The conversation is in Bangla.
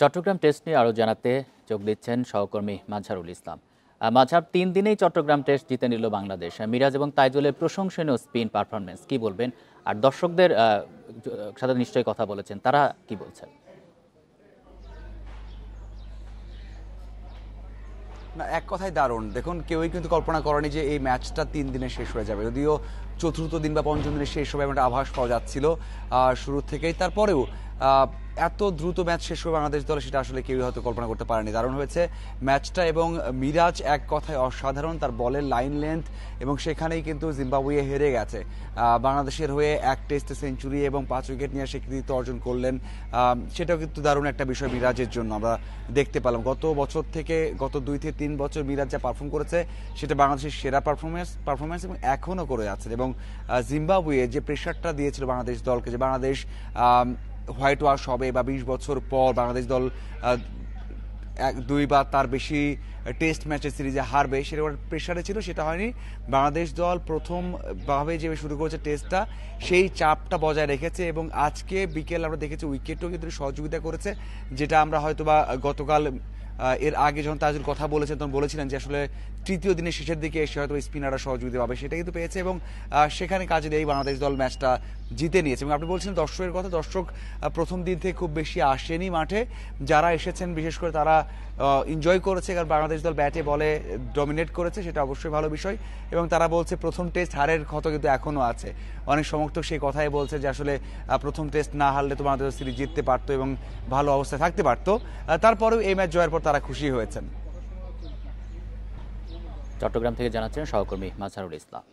চট্টগ্রাম টেস্ট নিয়ে আরও জানাতে যোগ দিচ্ছেন সহকর্মী মাঝহারুল ইসলাম। মাঝহার, 3 দিনেই চট্টগ্রাম টেস্ট জিতে নিল বাংলাদেশ। মিরাজ এবং তাইজুলের প্রশংসনীয় স্পিন পারফরমেন্স কি বলবেন? আর দর্শকদের সাথে নিশ্চয়ই কথা বলেছেন, তারা কি বলছেন? না, এক কথায় দারুণ। দেখুন, কেউই কিন্তু কল্পনা করেনি যে এই ম্যাচটা 3 দিনে শেষ হয়ে যাবে। যদিও চতুর্থ দিন বা পঞ্চম দিনে শেষ হবে এমন একটা আভাস পাওয়া যাচ্ছিল শুরু থেকেই। তারপরেও এত দ্রুত ম্যাচ শেষ হবে বাংলাদেশ দলে, সেটা আসলে কেউই হয়তো কল্পনা করতে পারেনি। দারুণ হয়েছে ম্যাচটা, এবং মিরাজ এক কথায় অসাধারণ। তার বলের লাইন লেন্থ, এবং সেখানেই কিন্তু জিম্বাবুয়ে হেরে গেছে। বাংলাদেশের হয়ে এক টেস্টে সেঞ্চুরি এবং 5 উইকেট নিয়ে সে কৃতিত্ব অর্জন করলেন। সেটাও কিন্তু দারুণ একটা বিষয় মিরাজের জন্য। আমরা দেখতে পেলাম গত বছর থেকে, গত 2 থেকে 3 বছর মিরাজ যা পারফর্ম করেছে সেটা বাংলাদেশের সেরা পারফরমেন্স এবং এখনও করে যাচ্ছে। এবং জিম্বাবুয়ে যে প্রেশারটা দিয়েছিল বাংলাদেশ দলকে, যে বাংলাদেশ হোয়াইট ওয়াশ হবে বা 20 বছর পর বাংলাদেশ দল 2 বা তার বেশি টেস্ট ম্যাচের সিরিজে হারবে, সেটা প্রেশারে ছিল, সেটা হয়নি। বাংলাদেশ দল প্রথমভাবে যে শুরু করেছে টেস্টটা, সেই চাপটা বজায় রেখেছে। এবং আজকে বিকেল আমরা দেখেছি উইকেটও কিন্তু সহযোগিতা করেছে, যেটা আমরা হয়তো বা গতকাল এর আগে যখন তাজুল কথা বলেছেন তখন বলেছিলেন যে আসলে তৃতীয় দিনের শেষের দিকে এসে হয়তো স্পিনাররা সহযোগিতা পাবে, সেটা কিন্তু পেয়েছে। এবং সেখানে কাজে দিয়ে বাংলাদেশ দল ম্যাচটা জিতে নিয়েছে। এবং আপনি বলছেন দর্শকের কথা, দর্শক প্রথম দিন থেকে খুব বেশি আসেনি মাঠে। যারা এসেছেন বিশেষ করে তারা এনজয় করেছে, কারণ বাংলাদেশ দল ব্যাটে বলে ডমিনেট করেছে, সেটা অবশ্যই ভালো বিষয়। এবং তারা বলছে প্রথম টেস্ট হারের ক্ষত কিন্তু এখনও আছে। অনেক সমর্থক সেই কথাই বলছে যে আসলে প্রথম টেস্ট না হারলে তো বাংলাদেশ সিরিজ জিততে পারতো এবং ভালো অবস্থায় থাকতে পারতো। তারপরেও এই ম্যাচ জয়ের পর তারা খুশি হয়েছেন। চট্টগ্রাম থেকে জানাচ্ছেন সহকর্মী মাঝহারুল ইসলাম।